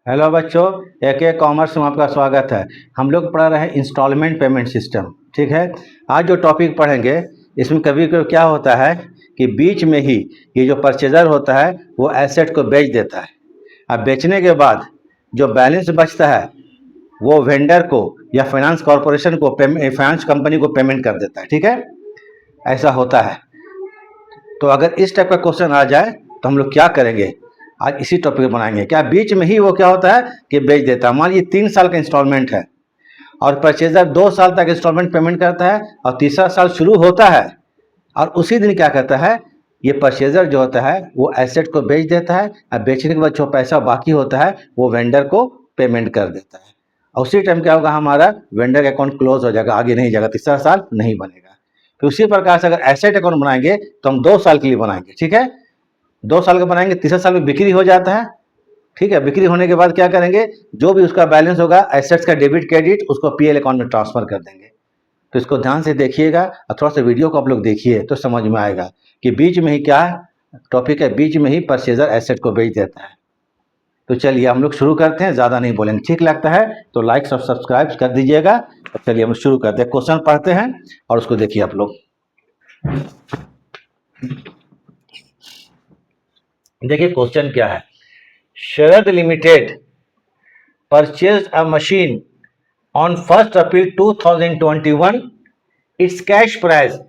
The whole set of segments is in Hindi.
हेलो बच्चों, एक कॉमर्स में आपका स्वागत है। हम लोग पढ़ा रहे हैं इंस्टॉलमेंट पेमेंट सिस्टम। ठीक है, आज जो टॉपिक पढ़ेंगे इसमें कभी कभी क्या होता है कि बीच में ही ये जो परचेजर होता है वो एसेट को बेच देता है। अब बेचने के बाद जो बैलेंस बचता है वो वेंडर को या फाइनेंस कॉरपोरेशन को फाइनेंस कंपनी को पेमेंट कर देता है। ठीक है, ऐसा होता है। तो अगर इस टाइप का क्वेश्चन आ जाए तो हम लोग क्या करेंगे, आज इसी टॉपिक बनाएंगे। क्या बीच में ही वो क्या होता है कि बेच देता है। मान लीजिए 3 साल का इंस्टॉलमेंट है और परचेजर 2 साल तक इंस्टॉलमेंट पेमेंट करता है और तीसरा साल शुरू होता है और उसी दिन क्या करता है, ये परचेजर जो होता है वो एसेट को बेच देता है और बेचने के बाद जो पैसा बाकी होता है वो वेंडर को पेमेंट कर देता है। और उसी टाइम क्या होगा, हमारा वेंडर का अकाउंट क्लोज हो जाएगा, आगे नहीं जाएगा, तीसरा साल नहीं बनेगा। तो उसी प्रकार से अगर एसेट अकाउंट बनाएंगे तो हम 2 साल के लिए बनाएंगे। ठीक है, 2 साल का बनाएंगे, तीसरे साल में बिक्री हो जाता है। ठीक है, बिक्री होने के बाद क्या करेंगे, जो भी उसका बैलेंस होगा एसेट्स का डेबिट क्रेडिट उसको पीएल अकाउंट में ट्रांसफर कर देंगे। तो इसको ध्यान से देखिएगा और थोड़ा सा वीडियो को आप लोग देखिए तो समझ में आएगा कि बीच में ही क्या टॉपिक है। बीच में ही परचेजर एसेट को बेच देता है। तो चलिए हम लोग शुरू करते हैं, ज़्यादा नहीं बोलेंगे। ठीक लगता है तो लाइक और सब्सक्राइब कर दीजिएगा। तो चलिए हम शुरू करते हैं, क्वेश्चन पढ़ते हैं और उसको देखिए आप लोग। देखिए क्वेश्चन क्या है। Sharad limited purchase a machine on 1 April 2021। It's cash price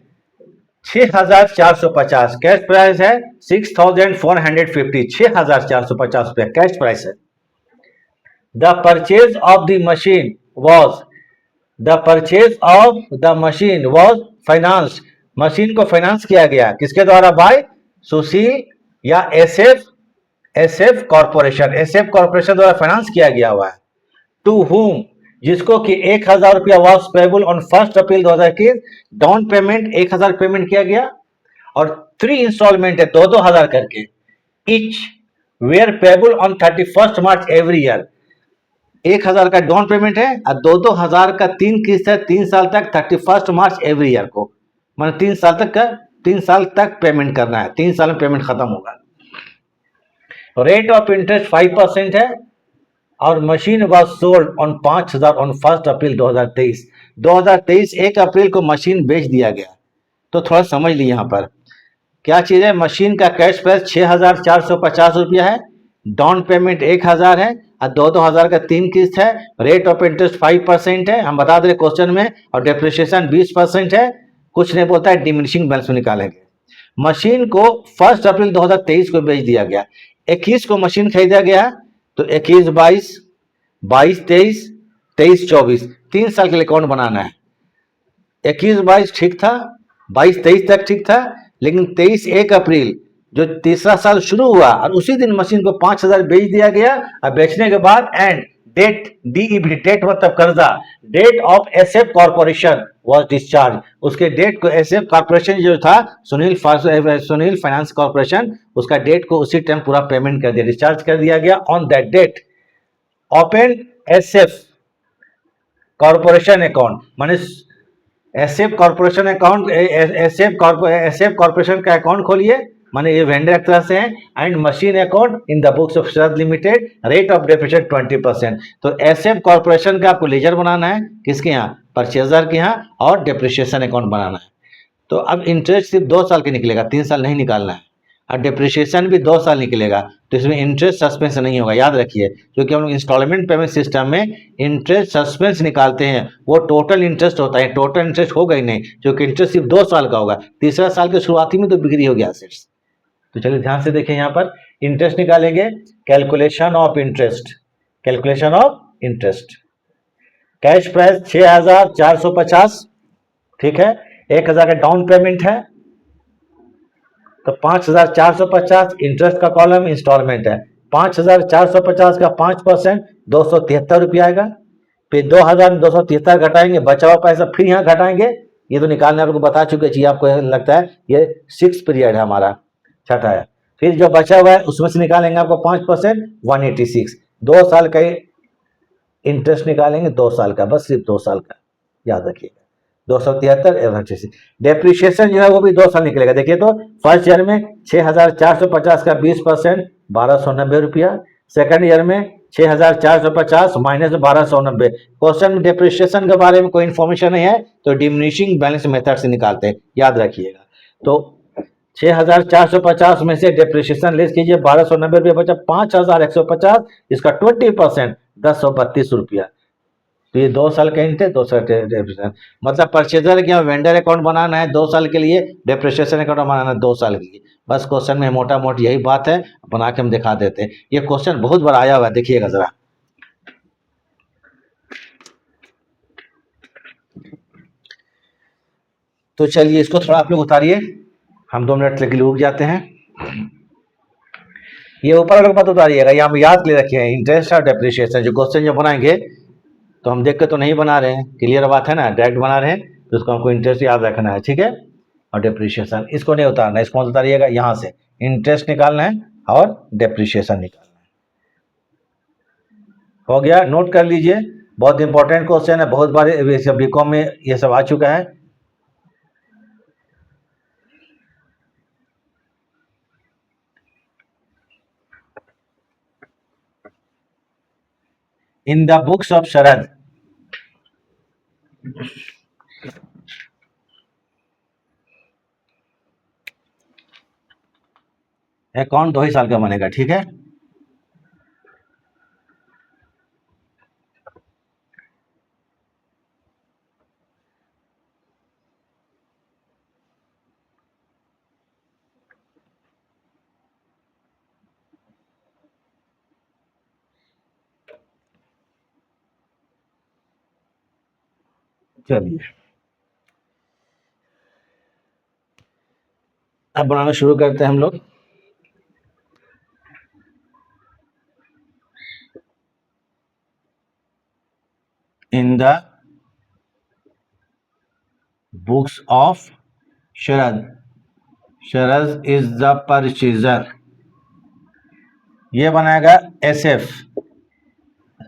6,450, cash price है 6,450, 6,450 रुपया कैश प्राइस है। The purchase of the machine was finance, machine को फाइनेंस किया गया किसके द्वारा, बाय सुशील या एसएफ कॉर्पोरेशन द्वारा फाइनेंस किया गया हुआ है। टू हुम, जिसको कि 1,000 रुपया was payable on 1 April 2021, down payment 1,000 payment किया गया और 3 इंस्टॉलमेंट है 2,000 करके। Each were payable on 31 March every year, 1,000 का डाउन पेमेंट है और 2,000 का 3 किस्त है 3 साल तक, 31 मार्च एवरी ईयर को, मतलब 3 साल तक पेमेंट करना है, 3 साल में पेमेंट खत्म होगा। रेट ऑफ इंटरेस्ट 5% है और machine was sold on 5,000 on 1 अप्रैल 2023। 1 अप्रैल को मशीन बेच दिया गया। तो थोड़ा समझ लीजिए यहाँ पर क्या चीज़ है। मशीन का कैश प्राइस 6,450 रुपया है, डाउन पेमेंट 1,000 है और 2,000 का 3 किस्त है। रेट ऑफ इंटरेस्ट 5% है, हम बता दे क्वेश्चन में, और डेप्रिसिएशन 20% है। कुछ नहीं बोलता है, डिमिनिशिंग बैलेंस में निकालेंगे। मशीन को 1 अप्रैल 2023 को बेच दिया गया। 21 को मशीन खरीदा गया तो 21-22, 22-23, 23-24, 3 साल के लिए अकाउंट बनाना है। 21-22 ठीक था, 22-23 तक ठीक था, लेकिन 23-1 अप्रैल जो तीसरा साल शुरू हुआ और उसी दिन मशीन को 5,000 बेच दिया गया। और बेचने के बाद एंड डेट, डीईबी डेट मतलब कर्जा, debt of SF corporation was discharge, उसके डेट को एसएफ कॉर्पोरेशन जो था सुनील फाइनेंस कॉर्पोरेशन, उसका डेट को उसी टाइम पूरा पेमेंट कर दिया, डिस्चार्ज कर दिया गया। On that date open SF corporation account, माने SF corporation account, SF corporation का अकाउंट खोलिए, माने ये वेंडर एक तरह से है। And machine account in the books of Sharad limited, rate of depreciation 20%। तो एसएफ कॉर्पोरेशन का आपको लेजर बनाना है, किसके यहाँ, परचेजर के यहाँ, और डेप्रिसिएशन अकाउंट बनाना है। तो अब इंटरेस्ट सिर्फ 2 साल के निकलेगा, 3 साल नहीं निकालना है, और डिप्रिशिएशन भी 2 साल निकलेगा। तो इसमें इंटरेस्ट सस्पेंस नहीं होगा, याद रखिए, क्योंकि हम लोग इंस्टॉलमेंट पेमेंट सिस्टम में इंटरेस्ट सस्पेंस निकालते हैं, वो टोटल इंटरेस्ट होता है, टोटल इंटरेस्ट होगा ही नहीं, क्योंकि इंटरेस्ट सिर्फ 2 साल का होगा। तीसरा साल के शुरुआती में तो बिक्री हो गया एसेट्स। तो चलिए ध्यान से देखें, यहाँ पर इंटरेस्ट निकालेंगे। Calculation of interest, cash price 6,450, ठीक है, 1,000 का डाउन पेमेंट है तो 5,450, इंटरेस्ट का कॉलम इंस्टॉलमेंट है, 5,450 का 5% 273 रुपया आएगा। फिर 2,273 घटाएंगे, बचा हुआ पैसा फिर यहाँ घटाएंगे। ये तो निकालने आपको बता चुके चाहिए, आपको लगता है ये 6 पीरियड है हमारा, छठा है। फिर जो बचा हुआ है उसमें से निकालेंगे आपको 5% 186, 2 साल का इंटरेस्ट निकालेंगे, 2 साल का, बस सिर्फ 2 साल का, याद रखिएगा। 273 डेप्रिशिएशन जो है वो भी 2 साल निकलेगा। देखिए तो फर्स्ट ईयर में 6,450 का 20% 1,290 रुपया, सेकंड ईयर में 6,450 माइनस 1,290। क्वेश्चन में डिप्रिशिएशन के बारे में कोई इन्फॉर्मेशन नहीं है तो डिमिनिशिंग बैलेंस मेथड से निकालते हैं, याद रखिएगा। तो 6,450 में से डिप्रिशिएशन लेस कीजिए, 1,290 रुपये बचा, 5,150, इसका 20% 1,032 रुपया। तो ये 2 साल का इंटरेस्ट, 2 साल डेप्रिसिएशन, मतलब परचेजर के वेंडर अकाउंट बनाना है 2 साल के लिए, डेप्रिसिएशन अकाउंट बनाना है 2 साल के लिए। बस क्वेश्चन में मोटा मोटी यही बात है, बना के हम दिखा देते हैं। ये क्वेश्चन बहुत बार आया हुआ है, देखिएगा जरा। तो चलिए इसको थोड़ा आप लोग उतारिए, हम 2 मिनट के लिए रुक जाते हैं। ये ऊपर वाले को मत उतारिएगा, ये हम याद ले रखे हैं, इंटरेस्ट और डेप्रिसिएशन। जो क्वेश्चन जो बनाएंगे तो हम देख के तो नहीं बना रहे हैं, क्लियर बात है ना, डायरेक्ट बना रहे हैं, तो उसको हमको इंटरेस्ट याद रखना है, ठीक है। और डेप्रिसिएशन इसको नहीं उतारना है, इसको मत उतारिएगा, यहाँ से इंटरेस्ट निकालना है और डेप्रिसिएशन निकालना है। हो गया, नोट कर लीजिए, बहुत इंपॉर्टेंट क्वेश्चन है, बहुत बार बीकॉम में ये सब आ चुका है। इन the books of Sharad, account 2 ही साल का बनेगा, ठीक है। चलिए अब बनाना शुरू करते हैं हम लोग। इन the books of Sharad, Sharad is the purchaser, ये बनाएगा एसएफ,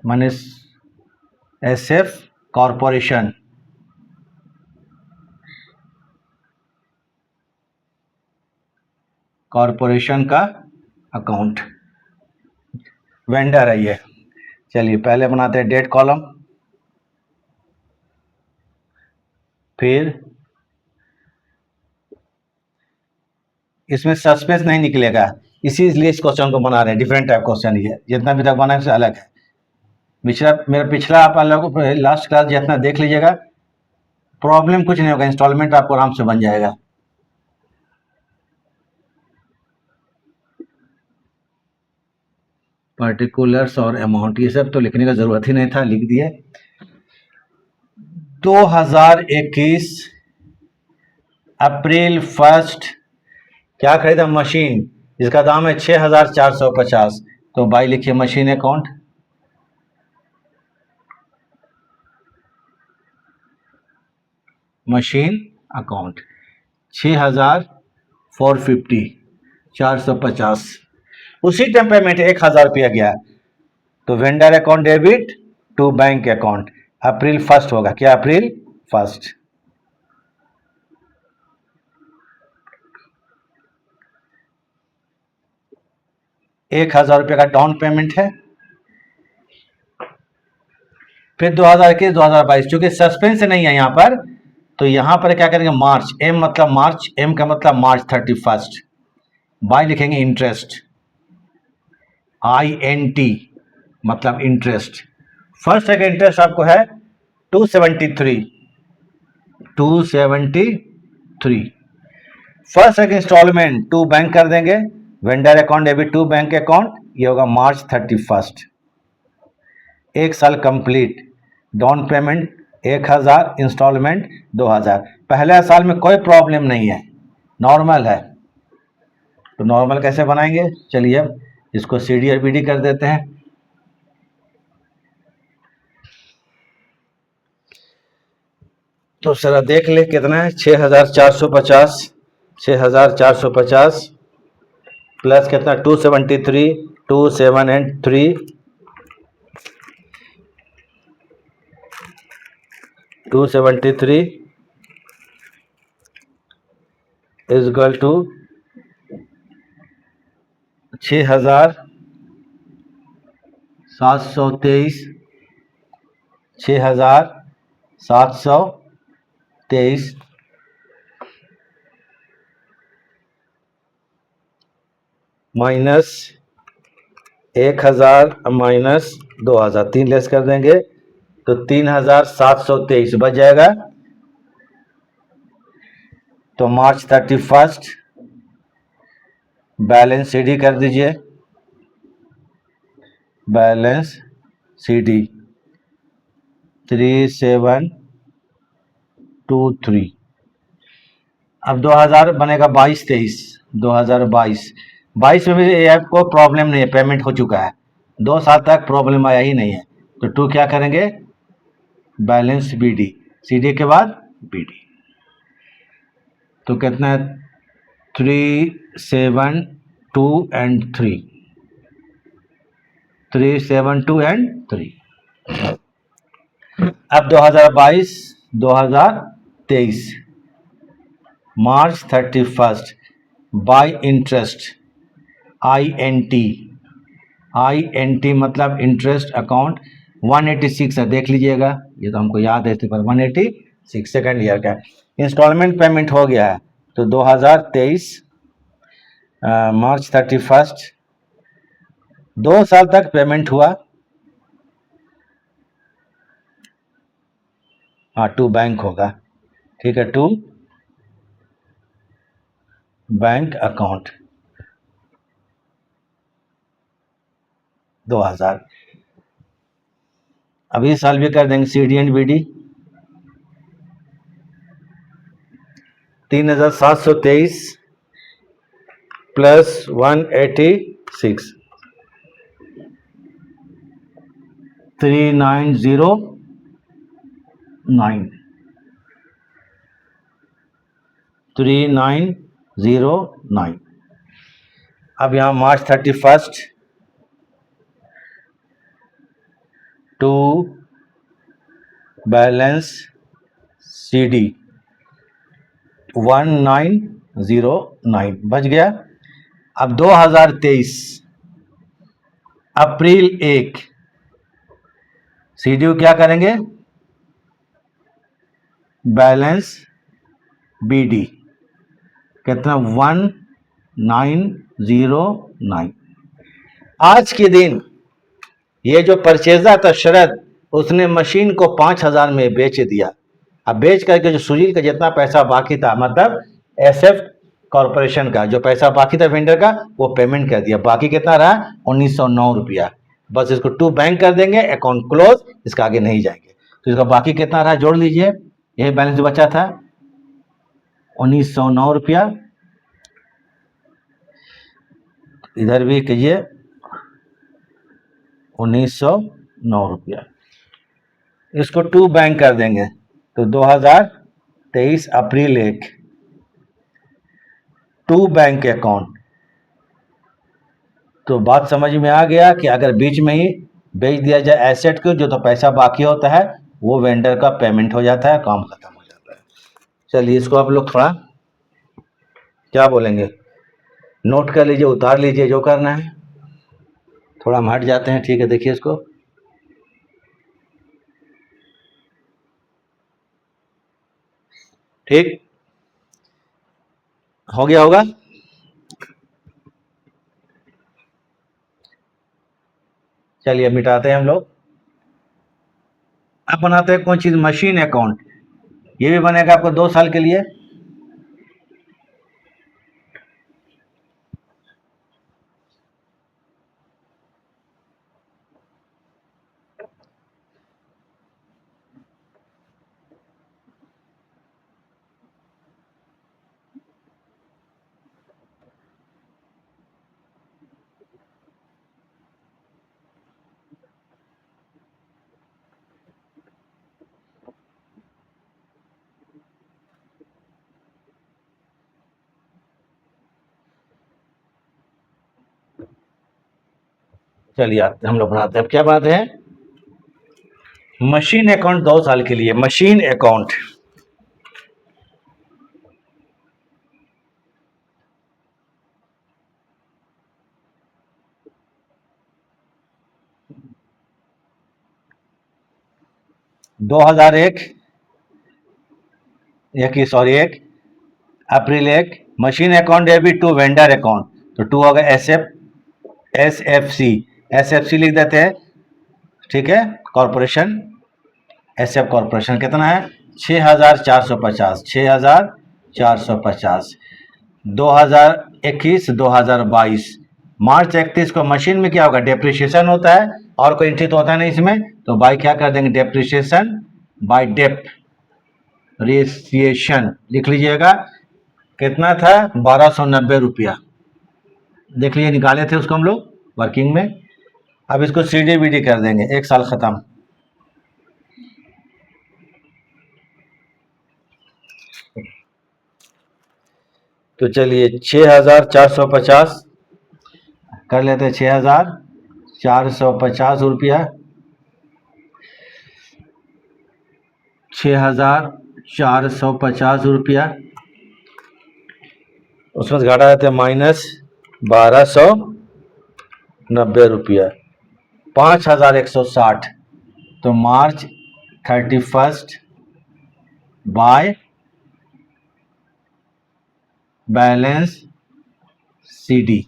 माने एसएफ कॉरपोरेशन, कॉरपोरेशन का अकाउंट, वेंडर है ये। चलिए पहले बनाते हैं डेट कॉलम, फिर इसमें सस्पेंस नहीं निकलेगा, इसीलिए इस क्वेश्चन को बना रहे हैं, डिफरेंट टाइप क्वेश्चन ये, जितना भी तक बना है उससे अलग है। मेरा पिछला आप लोगों को लास्ट क्लास जितना देख लीजिएगा, प्रॉब्लम कुछ नहीं होगा, इंस्टॉलमेंट आपको आराम से बन जाएगा। पर्टिकुलर्स और अमाउंट ये सब तो लिखने का जरूरत ही नहीं था, लिख दिए। 2021 अप्रैल 1 क्या खरीदा, मशीन, जिसका दाम है 6,450, तो बाई लिखिए मशीन अकाउंट, मशीन अकाउंट 6,450, 450, उसी टाइम पेमेंट 1,000 रुपया गया, तो vendor account debit to bank account, April 1 होगा, क्या अप्रैल 1। 1,000 रुपये का डाउन पेमेंट है, फिर 2021 2022, चूंकि सस्पेंस नहीं है यहाँ पर, तो यहाँ पर क्या करेंगे, मार्च, एम मतलब मार्च, एम का मतलब मार्च 31, बाय लिखेंगे इंटरेस्ट, INT मतलब इंटरेस्ट। फर्स्ट का इंटरेस्ट आपको है 273, 273। फर्स्ट एक इंस्टॉलमेंट टू बैंक कर देंगे, vendor account debit to bank account, ये होगा मार्च 31, 1 साल कंप्लीट, डाउन पेमेंट 1,000, इंस्टॉलमेंट 2,000। पहले साल में कोई प्रॉब्लम नहीं है, नॉर्मल है, तो नॉर्मल कैसे बनाएंगे, चलिए अब इसको CD और BD कर देते हैं। तो सर देख ले कितना है, 6,450, 6,450 प्लस कितना 273, 273, 273 is equal to 6,000, 723, 6,723 minus 1,000 minus 2,000, 3 less कर देंगे तो 3,723 बच जाएगा। तो मार्च 31 बैलेंस सीडी कर दीजिए, बैलेंस सीडी 3723। अब 2000 बनेगा 22-23, 2022 22 में भी ऐप को प्रॉब्लम नहीं है, पेमेंट हो चुका है, 2 साल तक प्रॉब्लम आया ही नहीं है। तो 2 क्या करेंगे, बैलेंस बीडी, सीडी के बाद बीडी। तो कितना है, 372 एंड 3, 372 एंड 3। अब 2022 2023 मार्च 31 बाय इंटरेस्ट INT, INT मतलब इंटरेस्ट अकाउंट 186 है, देख लीजिएगा, ये तो हमको याद है, पर 186 सेकेंड ईयर का इंस्टॉलमेंट पेमेंट हो गया है। तो 2023 मार्च 31 2 साल तक पेमेंट हुआ। हाँ, टू बैंक होगा, ठीक है, टू बैंक अकाउंट 2000। अब इस साल भी कर देंगे CD एंड BD, 3,723 प्लस 186, 3909, 3909। अब यहाँ मार्च 31 टू बैलेंस CD 1909 बच गया। अब 2023 अप्रैल 1 CD क्या करेंगे, बैलेंस BD कितना, 1909। आज के दिन ये जो परचेजर था शरद, उसने मशीन को 5,000 में बेच दिया। अब बेच करके जो सुजील का जितना पैसा बाकी था, मतलब SF कॉरपोरेशन का जो पैसा बाकी था वेंडर का, वो पेमेंट कर दिया। बाकी कितना रहा, 1909 रुपया। बस इसको टू बैंक कर देंगे, अकाउंट क्लोज, इसका आगे नहीं जाएंगे। तो इसका बाकी कितना रहा, जोड़ लीजिए, यही बैलेंस बचा था 1909 रुपया। इधर भी कीजिए 1909 रुपया, इसको टू बैंक कर देंगे। तो 2023 अप्रैल 1 टू बैंक अकाउंट। तो बात समझ में आ गया कि अगर बीच में ही बेच दिया जाए एसेट को, जो तो पैसा बाकी होता है वो वेंडर का पेमेंट हो जाता है, काम खत्म हो जाता है। चलिए इसको आप लोग थोड़ा क्या बोलेंगे, नोट कर लीजिए, उतार लीजिए जो करना है। थोड़ा हम हट जाते हैं, ठीक है, देखिए इसको, ठीक हो गया होगा। चलिए मिटाते हैं हम लोग। अब बनाते हैं कौन चीज, मशीन अकाउंट। ये भी बनेगा आपको 2 साल के लिए। चलिए आते हम लोग बनाते हैं। अब क्या बात है, मशीन अकाउंट 2 साल के लिए, machine account. 2001 sorry 1 April 1 machine account debit to vendor account, तो टू होगा एस एफ सी लिख देते हैं, ठीक है। कॉरपोरेशन, एस एफ कॉरपोरेशन कितना है 6450, 6450। 2021 2022 मार्च 31 को मशीन में क्या होगा, डेप्रिसिएशन होता है और कोई एंट्री तो होता नहीं इसमें, तो बाई क्या कर देंगे, डेप्रिसिएशन बाय डेप्रिसिएशन लिख लीजिएगा। कितना था 1290 रुपया, देख लीजिए निकाले थे उसको हम लोग वर्किंग में। अब इसको सीडी बीडी कर देंगे, 1 साल खत्म। तो चलिए 6450 कर लेते हैं, 6450 रुपया, 6450 रुपया, उसमें से घटा देते हैं माइनस 1290 रुपया, 5160। तो मार्च 31 बाय बैलेंस सीडी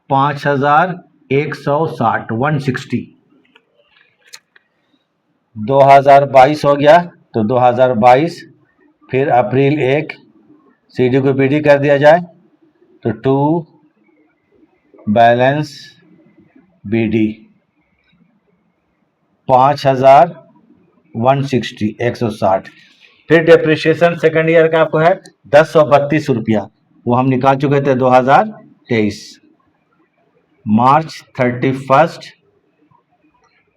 5160, 160। 2022 हो गया, तो 2022 फिर अप्रैल 1 सीडी को बीडी कर दिया जाए, तो टू बैलेंस बीडी 5160, 160। फिर डेप्रिसिएशन सेकंड ईयर का आपको है 1032 रुपया, वो हम निकाल चुके थे 2023। मार्च 31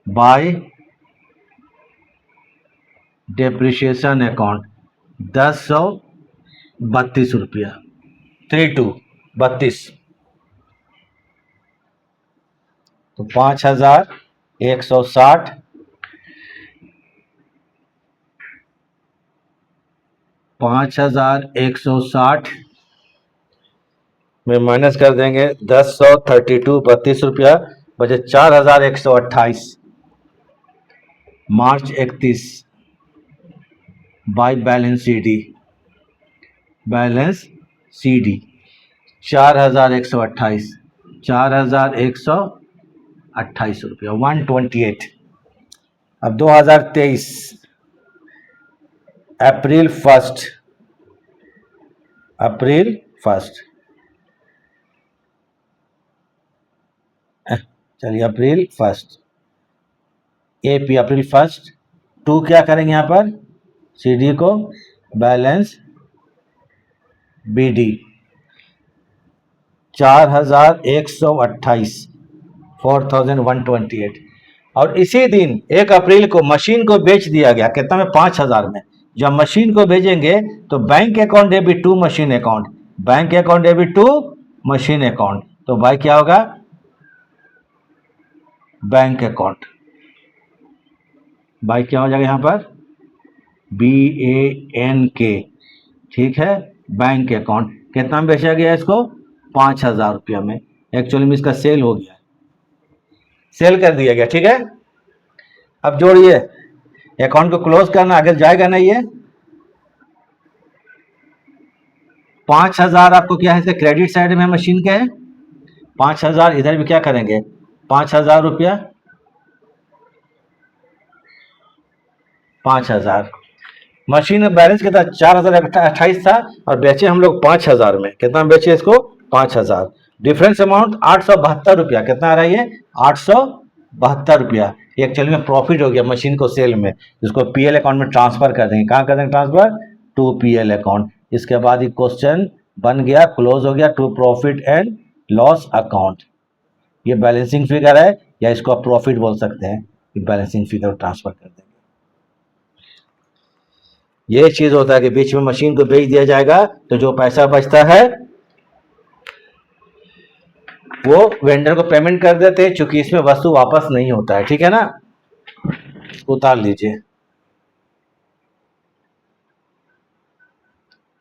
बाय डेप्रिसिएशन अकाउंट 1032 रुपया, 32 तो 5160 5160 में माइनस कर देंगे 1032 रुपया, बचे 4128। मार्च 31 बाय बैलेंस सीडी 4128, 4128 रुपया, 128। अब 2023 अप्रैल 1 चलिए अप्रैल 1 एपी अप्रैल 1 टू क्या करेंगे यहाँ पर, सीडी को बैलेंस बीडी 4128, 4128। और इसी दिन 1 अप्रैल को मशीन को बेच दिया गया, कितना में 5000 में। जब मशीन को भेजेंगे तो bank account debit to machine account, bank account debit to machine account, तो भाई क्या होगा, बैंक अकाउंट, भाई क्या हो जाएगा यहाँ पर BANK, ठीक है। बैंक अकाउंट कितना में बेचा गया इसको, 5000 रुपया में। एक्चुअली में इसका सेल हो गया, सेल कर दिया गया, ठीक है। अब जोड़िए, अकाउंट को क्लोज करना, आगे जाएगा नहीं ये। 5000 आपको क्या है, क्रेडिट साइड में मशीन के है, 5000 इधर भी क्या करेंगे, 5000 रुपया, 5000। मशीन में बैलेंस कितना 4028 था, और बेचे हम लोग 5000 में। कितना बेचे इसको, 5000। डिफरेंस अमाउंट 872 रुपया, कितना आ रहा है ये, 872 रुपया। एक्चुअली में प्रॉफिट हो गया मशीन को सेल में, जिसको पीएल अकाउंट में ट्रांसफर कर देंगे। कहाँ कर देंगे ट्रांसफर, टू पीएल अकाउंट। इसके बाद ये क्वेश्चन बन गया, क्लोज हो गया, to profit and loss account. ये बैलेंसिंग फिगर है, या इसको आप प्रॉफिट बोल सकते हैं, बैलेंसिंग फिगर ट्रांसफर कर देंगे। ये चीज होता है कि बीच में मशीन को बेच दिया जाएगा, तो जो पैसा बचता है वो वेंडर को पेमेंट कर देते हैं, चूंकि इसमें वस्तु वापस नहीं होता है, ठीक है ना। उतार लीजिए,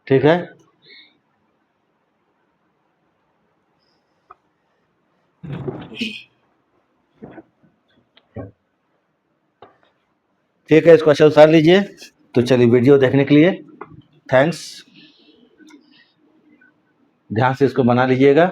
ठीक है। ठीक है, इसको अच्छा उतार लीजिए। तो चलिए वीडियो देखने के लिए थैंक्स, ध्यान से इसको बना लीजिएगा।